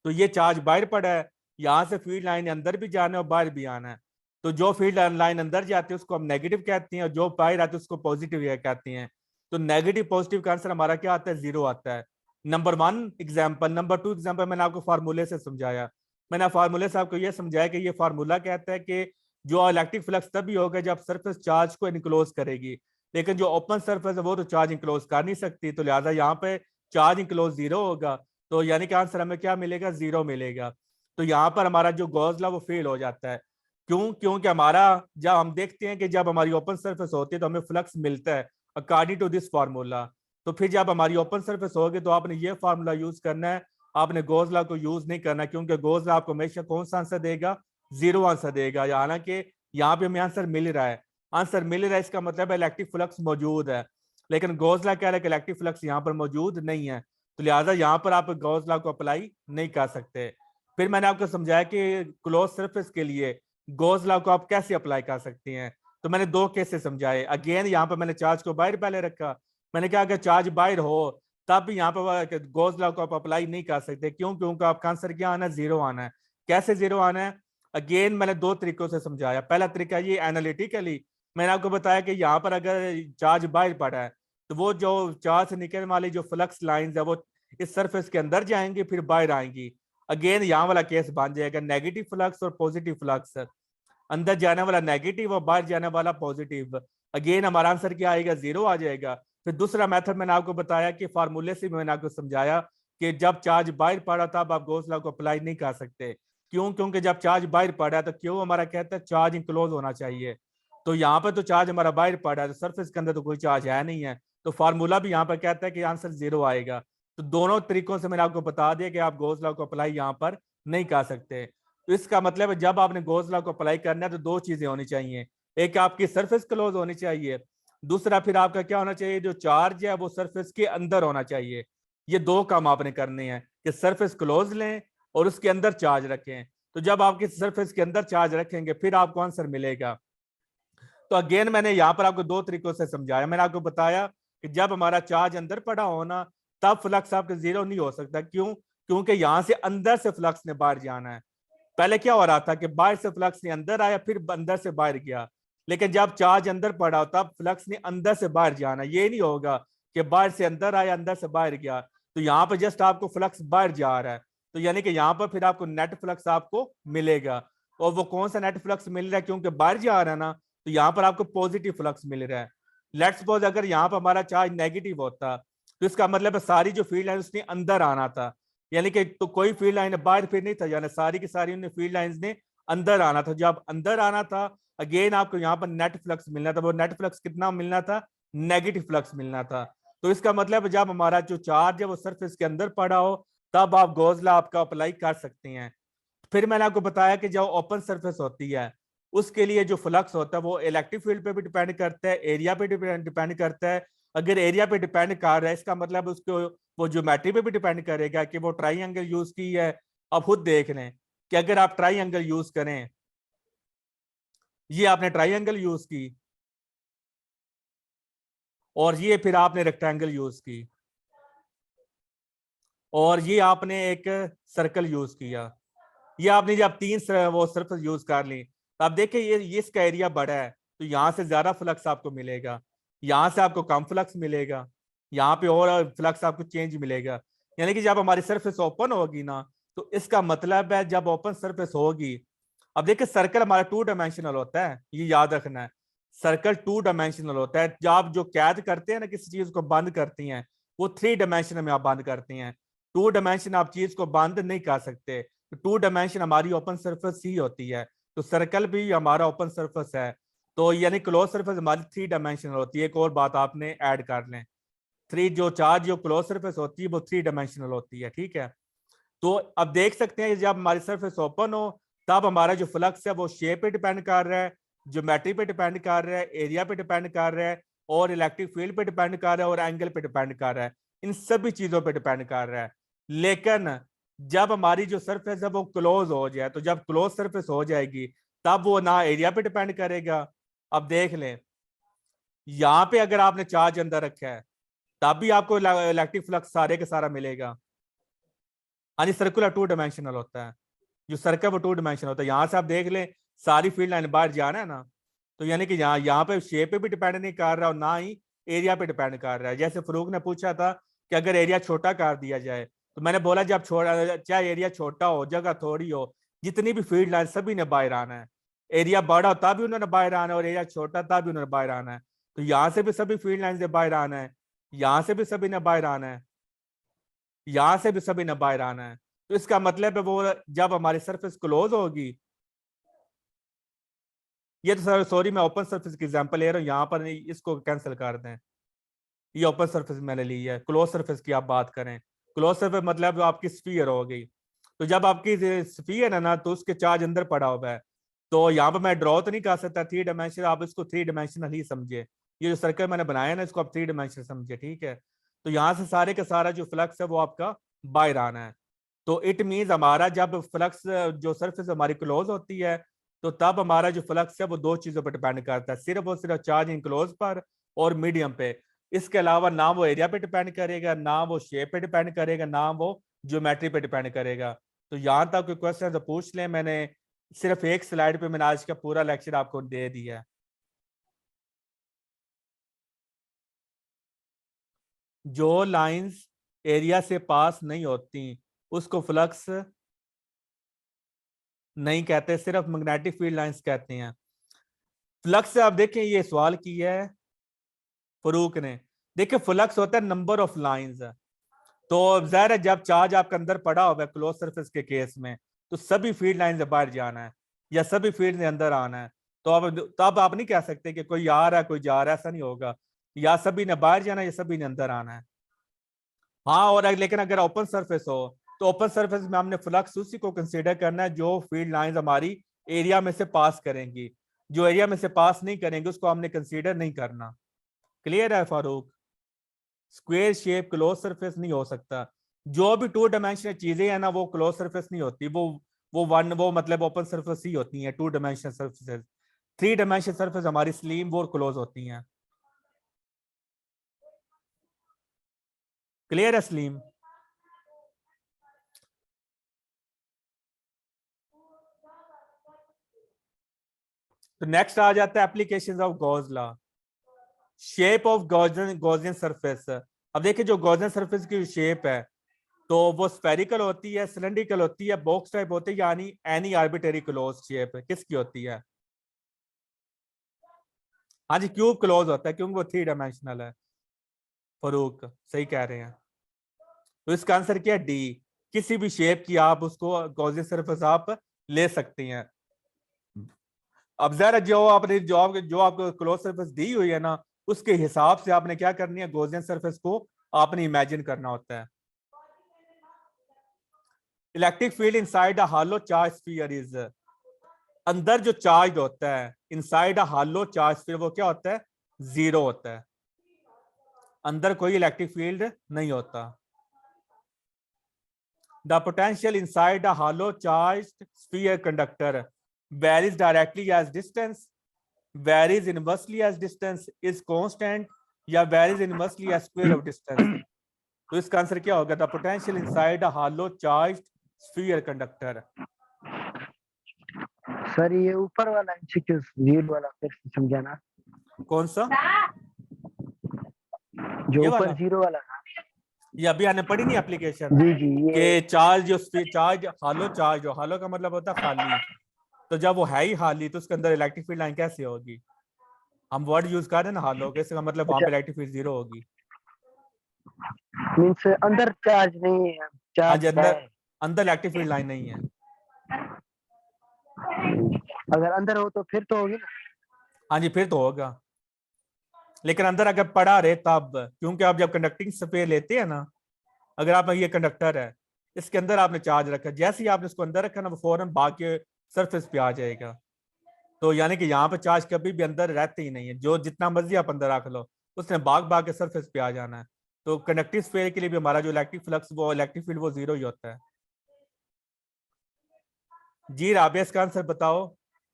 तो ये चार्ज बाहर पड़ा है, यहाँ से फील्ड लाइन अंदर भी जाना है और बाहर भी आना है। तो जो फील्ड लाइन अंदर जाती है उसको हम नेगेटिव कहते हैं, और जो बाहर आती है उसको पॉजिटिव कहते हैं। तो नेगेटिव पॉजिटिव का आंसर हमारा क्या आता है? 0 आता है। Number 1 example. नंबर 2 एग्जाम्पल मैंने आपको फार्मूले से समझाया। मैंने फार्मूले से आपको यह समझाया कि ये फार्मूला कहता है कि जो इलेक्ट्रिक फ्लक्स तभी होगा जब सरफेस चार्ज को इनक्लोज करेगी। लेकिन जो ओपन सरफेस है वो तो चार्ज इनक्लोज कर नहीं सकती, तो लिहाजा यहाँ पे चार्ज इनक्लोज 0 होगा। तो यानी कि आंसर हमें क्या मिलेगा? 0 मिलेगा। तो यहाँ पर हमारा जो गॉस लॉ वो फेल हो जाता है। क्यों? क्योंकि हमारा जब हम देखते हैं कि जब हमारी ओपन सरफेस होती है तो हमें फ्लक्स मिलता है अकॉर्डिंग टू दिस फार्मूला। तो फिर जब हमारी ओपन सरफेस होगी तो आपने ये फार्मूला यूज करना है, आपने गॉस लॉ को यूज नहीं करना, क्योंकि गॉस लॉ आपको हमेशा कौन सा आंसर देगा? 0 आंसर देगा। हालांकि यहाँ पे हमें आंसर मिल रहा है, आंसर मिल रहा है, इसका मतलब है इलेक्ट्रिक फ्लक्स मौजूद है। लेकिन गॉस लॉ कह रहा है कि इलेक्ट्रिक फ्लक्स यहाँ पर मौजूद नहीं है, तो लिहाजा यहाँ पर आप गॉस लॉ को अप्लाई नहीं कर सकते। फिर मैंने आपको समझाया कि क्लोज सरफेस के लिए गॉस लॉ को आप कैसे अप्लाई कर सकते हैं। तो मैंने 2 केसेस समझाए। अगेन यहाँ पर मैंने चार्ज को बाहर पहले रखा। मैंने कहा अगर चार्ज बाहर हो तब भी यहाँ पर गॉस लॉ को आप अप्लाई नहीं कर सकते। क्यों? क्योंकि आपका आंसर क्या आना है? 0 आना है। कैसे 0 आना है? अगेन मैंने 2 तरीकों से समझाया। पहला तरीका ये एनालिटिकली, मैंने आपको बताया कि यहाँ पर अगर चार्ज बाहर पड़ा है तो वो जो चार्ज से निकलने वाली जो फ्लक्स लाइंस है वो इस सरफेस के अंदर जाएंगी फिर बाहर आएंगी। अगेन यहाँ वाला केस बन जाएगा नेगेटिव फ्लक्स और पॉजिटिव फ्लक्स। अंदर जाने वाला नेगेटिव और बाहर जाने वाला पॉजिटिव। अगेन हमारा आंसर क्या आएगा, 0 आ जाएगा। फिर दूसरा मेथड मैंने आपको बताया कि फार्मूले से मैंने आपको समझाया कि जब चार्ज बाहर पड़ा तब आप गॉस लॉ को अप्लाई नहीं कर सकते। क्यों? क्योंकि जब चार्ज बाहर पड़ा है तो क्यों हमारा कहता है चार्ज इनक्लोज होना चाहिए। तो यहाँ पर तो चार्ज हमारा बाहर पड़ा है, तो सरफेस के अंदर तो कोई चार्ज है नहीं है, तो फार्मूला भी यहाँ पर कहता है कि आंसर 0 आएगा। तो दोनों तरीकों से मैंने आपको बता दिया कि आप गॉस लॉ को अप्लाई यहाँ पर नहीं कर सकते। तो इसका मतलब है जब आपने गॉस लॉ को अप्लाई करना है तो दो चीजें होनी चाहिए, एक आपकी सरफेस क्लोज होनी चाहिए, दूसरा फिर आपका क्या होना चाहिए, जो चार्ज है वो सरफेस के अंदर होना चाहिए। ये दो काम आपने करने हैं कि सरफेस क्लोज लें और उसके अंदर चार्ज रखें। तो जब आपके सरफेस के अंदर चार्ज रखेंगे फिर आपको आंसर मिलेगा। तो अगेन मैंने यहाँ पर आपको दो तरीकों से समझाया। मैंने आपको बताया कि जब हमारा चार्ज अंदर पड़ा हो ना तब फ्लक्स आपके 0 नहीं हो सकता। क्यों? क्योंकि यहां से अंदर से फ्लक्स ने बाहर जाना है। पहले क्या हो रहा था कि बाहर से फ्लक्स ने अंदर आया फिर अंदर से बाहर गया, लेकिन जब चार्ज अंदर पड़ा तब फ्लक्स ने अंदर से बाहर जाना। ये नहीं होगा कि बाहर से अंदर आया अंदर से बाहर गया। तो यहाँ पर जस्ट आपको फ्लक्स बाहर जा रहा है, तो यानी कि यहाँ पर फिर आपको नेट फ्लक्स आपको मिलेगा। और वो कौन सा नेट फ्लक्स मिल रहा है? क्योंकि बाहर जा रहा है ना, तो यहाँ पर आपको पॉजिटिव फ्लक्स मिल रहा है। लेट्स सपोज अगर यहाँ पर हमारा चार्ज नेगेटिव होता तो इसका मतलब है सारी जो फील्ड लाइन उसने अंदर आना था, यानी कि तो कोई फील्ड लाइन बाहर फिर नहीं था, यानी सारी की सारी उन्हें फील्ड लाइंस ने अंदर आना था। जब अंदर आना था अगेन आपको यहाँ पर नेट फ्लक्स मिलना था। वो नेट फ्लक्स कितना मिलना था? नेगेटिव फ्लक्स मिलना था। तो इसका मतलब जब हमारा जो चार्ज है वो सरफेस के अंदर पड़ा हो तब आप गॉस लॉ आपका अप्लाई कर सकते हैं। फिर मैंने आपको बताया कि जो ओपन सरफेस होती है उसके लिए जो फ्लक्स होता है वो इलेक्ट्रिक फील्ड पे भी डिपेंड करता है, एरिया पे डिपेंड करता है। अगर एरिया पे डिपेंड कर रहा है इसका मतलब उसको वो ज्योमेट्री पे भी डिपेंड करेगा कि वो ट्राइंगल यूज की है। अब खुद देख लें कि अगर आप ट्राइंगल यूज करें, ये आपने ट्राइंगल यूज की और ये फिर आपने रेक्टेंगल यूज की और ये आपने एक सर्कल यूज किया, ये आपने जब वो सरफेस यूज कर ली तो आप देखिए ये इसका एरिया बड़ा है तो यहाँ से ज्यादा फ्लक्स आपको मिलेगा, यहाँ से आपको कम फ्लक्स मिलेगा, यहाँ पे और फ्लक्स आपको चेंज मिलेगा। यानी कि जब हमारी सरफेस ओपन होगी ना तो इसका मतलब है जब ओपन सरफेस होगी। अब देखिए सर्कल हमारा 2 डायमेंशनल होता है, ये याद रखना है। सर्कल 2 डायमेंशनल होता है। जब आप जो कैद करते हैं ना किसी चीज को बंद करती हैं वो 3 डायमेंशन में आप बंद करती हैं। 2 डायमेंशन आप चीज को बंद नहीं कर सकते। तो 2 डायमेंशन हमारी ओपन सरफेस ही होती है, तो सर्कल भी हमारा ओपन सरफेस है। तो यानी क्लोज सरफेस हमारी 3 डायमेंशनल होती है। एक और बात आपने ऐड कर लें, थ्री जो चार्ज जो क्लोज सरफेस होती है वो 3 डायमेंशनल होती है, ठीक है। तो अब देख सकते हैं जब हमारी सरफेस ओपन हो तब हमारा जो फ्लक्स है वो शेप पे डिपेंड कर रहा है, ज्योमेट्री पे डिपेंड कर रहा है, एरिया पे डिपेंड कर रहा है और इलेक्ट्रिक फील्ड पे डिपेंड कर रहा है और एंगल पे डिपेंड कर रहा है। इन सभी चीजों पे डिपेंड कर रहा है। लेकिन जब हमारी जो सरफेस है वो क्लोज हो जाए, तो जब क्लोज सरफेस हो जाएगी तब वो ना एरिया पे डिपेंड करेगा। अब देख लें यहाँ पे अगर आपने चार्ज अंदर रखा है तब भी आपको इलेक्ट्रिक फ्लक्स सारे का सारा मिलेगा। यानी सर्कुलर 2 डायमेंशनल होता है, जो सर्कल वो 2 डायमेंशनल होता है। यहाँ से आप देख लें सारी फील्ड लाइन बाहर जाना है ना, तो यानी कि यहाँ पे शेप पे भी डिपेंड नहीं कर रहा और ना ही एरिया पे डिपेंड कर रहा है। जैसे फरूक ने पूछा था कि अगर एरिया छोटा कर दिया जाए, तो मैंने बोला जब छोटा चाहे एरिया छोटा हो जगह थोड़ी हो, जितनी भी फील्ड लाइन सभी ने बाहर आना है। एरिया बड़ा हो तब भी उन्होंने बाहर आना है और एरिया छोटा तब भी उन्होंने बाहर आना है। तो यहाँ से भी सभी फील्ड लाइन से बाहर आना है, यहाँ से भी सभी ने बाहर आना है, यहां से भी सभी ने बाहर आना है। तो इसका मतलब है वो जब हमारी सरफेस क्लोज होगी, ये तो सर सॉरी मैं ओपन सरफेस की एग्जांपल ले रहा हूँ, यहाँ पर नहीं, इसको कैंसिल कर दें। ये ओपन सरफेस मैंने ली है, क्लोज सरफेस की आप बात करें। क्लोज सरफेस मतलब आपकी स्फीयर हो गई। तो जब आपकी स्फीयर है ना तो उसके चार्ज अंदर पड़ा हुआ है, तो यहाँ पर मैं ड्रॉ तो नहीं कर सकता 3 डायमेंशन, आप इसको 3 डायमेंशनल ही समझे। ये जो सर्कल मैंने बनाया ना इसको आप 3 डायमेंशन समझे, ठीक है। तो यहाँ से सारे का सारा जो फ्लक्स है वो आपका बाहर आना है। तो इट मीन्स हमारा जब फ्लक्स जो सरफेस हमारी क्लोज होती है तो तब हमारा जो फ्लक्स है वो दो चीजों पर डिपेंड करता है, सिर्फ और सिर्फ चार्ज इन क्लोज पर और मीडियम पे। इसके अलावा ना वो एरिया पे डिपेंड करेगा, ना वो शेप पे डिपेंड करेगा, ना वो ज्योमेट्री पे डिपेंड करेगा। तो यहाँ तक कोई क्वेश्चन तो पूछ लें, मैंने सिर्फ एक स्लाइड पे मैंने आज का पूरा लेक्चर आपको दे दिया है। जो लाइंस एरिया से पास नहीं होती उसको फ्लक्स नहीं कहते, सिर्फ मैग्नेटिक फील्ड लाइंस कहते हैं। फ्लक्स से आप देखें, ये सवाल किया है फरूक ने। देखिए फ्लक्स होता है नंबर ऑफ लाइंस। तो जाहिर है जब चार्ज आपके अंदर पड़ा हुआ है क्लोज सरफेस के केस में, तो सभी फील्ड लाइन से बाहर जाना है या सभी फील्ड से अंदर आना है। तो अब तब आप नहीं कह सकते कि कोई आ रहा है कोई जा रहा है, ऐसा नहीं होगा। या सभी ने बाहर जाना है या सभी ने अंदर आना है। हाँ, और लेकिन अगर ओपन सरफेस हो तो ओपन सरफेस में हमने फ्लक्स उसी को कंसीडर करना है जो फील्ड लाइंस हमारी एरिया में से पास करेंगी। जो एरिया में से पास नहीं करेंगे उसको हमने कंसीडर नहीं करना। क्लियर है Farooq? Square shape close surface नहीं हो सकता। जो भी टू डायमेंशनल चीजें हैं ना वो क्लोज सरफेस नहीं होती, वो मतलब ओपन सरफेस ही होती हैं। Two dimensional surfaces, three dimensional surface हमारी स्लिम वो क्लोज होती हैं। क्लियर है स्लिम? तो नेक्स्ट आ जाता है applications of Gauss law. Shape of Gaussian surface. अब देखिए जो गॉसियन सरफेस की शेप है तो वो स्फेरिकल होती है, सिलेंड्रिकल होती है, बॉक्स टाइप होती है, यानी एनी आर्बिट्रेरी क्लोज शेप किसकी होती है? हाँ जी, क्यूब क्लोज होता है क्योंकि वो थ्री डायमेंशनल है। फरूक सही कह रहे हैं। तो इसका आंसर क्या है? डी। किसी भी शेप की आप उसको गॉसियन सरफेस आप ले सकते हैं। अब जरा जो आपको क्लोज सरफेस दी हुई है ना, उसके हिसाब से आपने क्या करनी है, गॉसियन सरफेस को आपने इमेजिन करना होता है। Electric field inside a hollow charge sphere is. अंदर जो चार्ज होता है inside a hollow charge sphere वो क्या होता है? जीरो होता है। अंदर कोई इलेक्ट्रिक फील्ड नहीं होता। The potential inside a hollow charge sphere conductor varies directly as distance, varies inversely as distance, is constant, या varies inversely as square of distance। तो इसका आंसर क्या होगा? The potential inside a hollow charge sphere conductor. Sir ये ऊपर वाला MCQ read वाला फिर से समझाना। कौन सा? जो ये ऊपर वाला? जीरो वाला था। ये अभी आने पड़ी नहीं एप्लीकेशन जी जी ये। के चार्ज जो चार्ज हॉलो चार्ज हो, हॉलो का मतलब होता है खाली। तो जब वो है ही खाली तो उसके अंदर इलेक्ट्रिक फील्ड लाइन कैसे होगी? हम वर्ड यूज कर रहे हैं ना हॉलो के, इसका मतलब वहां अच्छा पे इलेक्ट्रिक फील्ड जीरो होगी। मीन्स अंदर चार्ज नहीं है, हाँ चार्ज जी, है। अंदर अंदर इलेक्ट्रिक फील्ड लाइन नहीं है। अगर अंदर हो तो फिर तो होगी ना। हाँ जी, फिर तो होगा। लेकिन अंदर अगर पड़ा रहे तब, क्योंकि आप जब कंडक्टिंग स्फीयर लेते हैं ना, अगर आप ये कंडक्टर है, इसके अंदर आपने चार्ज रखा, जैसे ही आपने इसको अंदर रखा ना वो फौरन भाग के सरफेस पे आ जाएगा। तो यानी कि यहाँ पे चार्ज कभी भी अंदर रहते ही नहीं है, जो जितना मर्जी आप अंदर रख लो उसने भाग भाग के सरफेस पे आ जाना है। तो कंडक्टिव स्फीयर के लिए भी हमारा जो इलेक्ट्रिक फ्लक्स वो इलेक्ट्रिक फील्ड वो जीरो ही होता है। जी राबिया, इसका आंसर बताओ।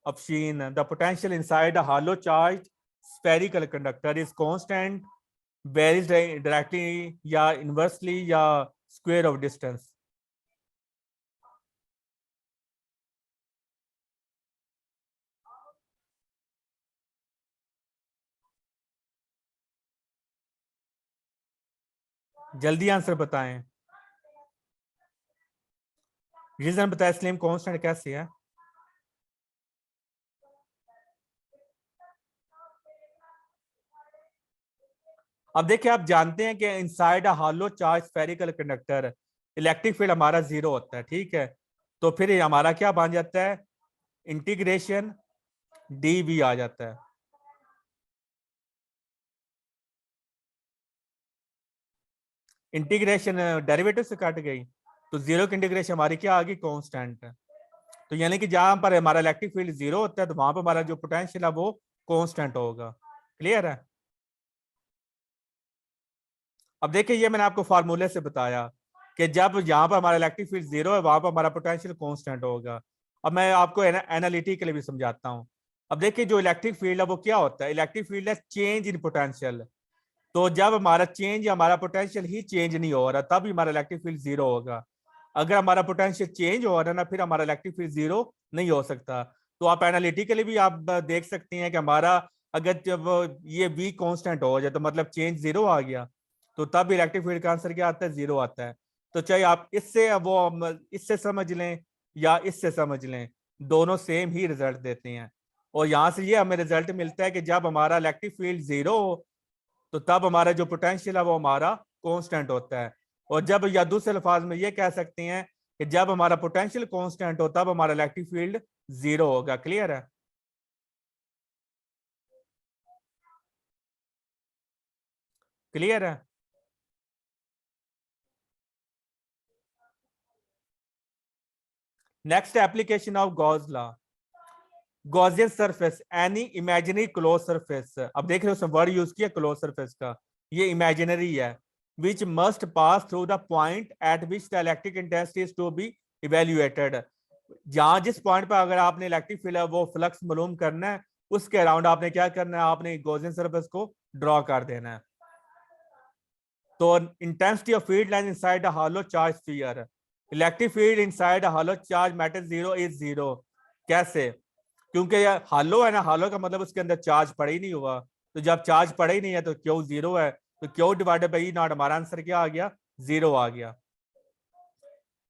Option the potential inside a hollow charge spherical conductor is constant, varies directly या इनवर्सली या स्क्वायर ऑफ डिस्टेंस। जल्दी आंसर बताएं। रीजन बताएं स्लिम कांस्टेंट कैसे है? अब देखिए आप जानते हैं कि inside a hollow charge spherical conductor electric field हमारा जीरो होता है, ठीक है। तो फिर ये हमारा क्या बन जाता है? इंटीग्रेशन डी वी आ जाता है। इंटीग्रेशन डेरिवेटिव से कट गई तो जीरो की इंटीग्रेशन हमारी क्या आ गई? कांस्टेंट। तो यानी कि जहां पर हमारा इलेक्ट्रिक फील्ड जीरो होता है तो वहां पर हमारा जो पोटेंशियल है वो कांस्टेंट होगा। क्लियर है? अब देखिए ये मैंने आपको फार्मूले से बताया कि जब यहाँ पर हमारा इलेक्ट्रिक फील्ड जीरो है वहां पर हमारा पोटेंशियल कांस्टेंट होगा। अब मैं आपको एनालिटिकली भी समझाता हूँ। अब देखिए जो इलेक्ट्रिक फील्ड है वो क्या होता है? इलेक्ट्रिक फील्ड है चेंज इन पोटेंशियल। तो जब हमारा चेंज हमारा पोटेंशियल ही चेंज नहीं हो रहा तब हमारा इलेक्ट्रिक फील्ड जीरो होगा। अगर हमारा पोटेंशियल चेंज हो रहा है ना फिर हमारा इलेक्ट्रिक फील्ड जीरो नहीं हो सकता। तो आप एनालिटिकली भी आप देख सकते हैं कि हमारा अगर जब ये वी कांस्टेंट हो जाए तो मतलब चेंज जीरो आ गया, तो तब इलेक्ट्रिक फील्ड का आंसर क्या आता है? जीरो आता है। तो चाहे आप इससे समझ लें या इससे समझ लें, दोनों सेम ही रिजल्ट देते हैं। और यहां से ये हमें रिजल्ट मिलता है कि जब हमारा इलेक्ट्रिक फील्ड 0 हो तो तब हमारा जो पोटेंशियल है वो हमारा कांस्टेंट होता है। और जब, या दूसरे अल्फाज में ये कह सकते हैं कि जब हमारा पोटेंशियल कांस्टेंट हो तब हमारा इलेक्ट्रिक फील्ड 0 होगा। क्लियर है? क्लियर है? Next application of Gauss law. Gaussian surface, any imaginary close surface. अब देख रहे हो उसने वर्ड यूज किया क्लोज सरफेस का, ये इमेजिनरी है। Which must pass through the point at which the electric intensity is to be evaluated. जहां जिस पॉइंट पर अगर आपने इलेक्ट्रिक फील्ड है वो फ्लक्स मालूम करना है, उसके अराउंड आपने क्या करना है, आपने गॉसियन सरफेस को ड्रॉ कर देना है। तो intensity of field line inside a hollow charge sphere, electric field inside a hollow charge matter 0 is 0। कैसे? क्योंकि यह हालो है ना, हालो का मतलब उसके अंदर चार्ज पड़ा ही नहीं हुआ। तो जब चार्ज पड़ा ही नहीं है तो क्यू 0 है, तो Q divided by E not, हमारा आंसर क्या आ गया? 0 आ गया।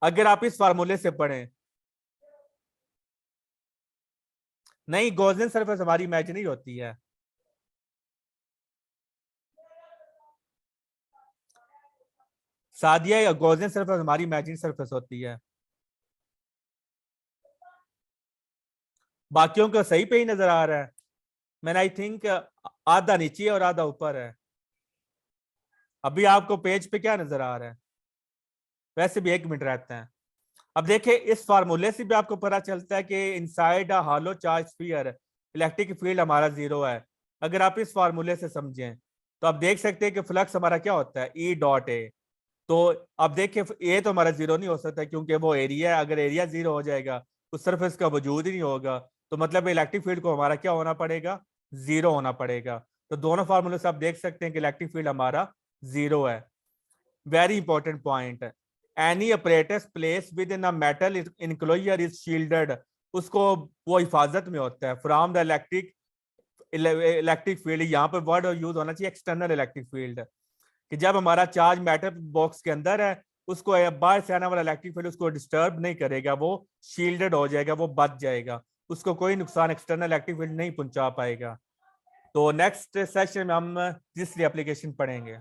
अगर आप इस फार्मूले से पढ़ें, नहीं, गॉसियन सरफेस हमारी इमेजिनरी होती है। सादिया, या गॉसियन सरफेस हमारी इमेजिनरी सरफेस होती है। बाकियों को सही पे ही नजर आ रहा है। मैंने आई थिंक आधा नीचे और आधा ऊपर है। अभी आपको पेज पे क्या नजर आ रहा है? वैसे भी 1 मिनट रहते हैं। अब देखिए, इस फार्मूले से भी आपको पता चलता है कि inside a hollow charge sphere electric field हमारा 0 है। अगर आप इस फार्मूले से समझें तो आप देख सकते हैं कि फ्लक्स हमारा क्या होता है, ई डॉट ए। तो अब देखिए, ए तो हमारा 0 नहीं हो सकता क्योंकि वो एरिया है। अगर एरिया 0 हो जाएगा तो सरफेस का वजूद ही नहीं होगा। तो मतलब इलेक्ट्रिक फील्ड को हमारा क्या होना पड़ेगा? 0 होना पड़ेगा। तो दोनों फार्मूले से आप देख सकते हैं कि इलेक्ट्रिक फील्ड हमारा 0 है। Very important point, any apparatus place with in a metal enclosure is shielded. उसको, वो हिफाजत में होता है फ्रॉम द इलेक्ट्रिक फील्ड। यहाँ पर वर्ड यूज होना चाहिए एक्सटर्नल इलेक्ट्रिक फील्ड, कि जब हमारा चार्ज मेटल बॉक्स के अंदर है उसको बाहर से आने वाला इलेक्ट्रिक फील्ड उसको डिस्टर्ब नहीं करेगा, वो शील्डेड हो जाएगा, वो बच जाएगा, उसको कोई नुकसान एक्सटर्नल इलेक्ट्रिक फील्ड नहीं पहुंचा पाएगा। तो नेक्स्ट सेशन में हम तीसरी एप्लीकेशन पढ़ेंगे।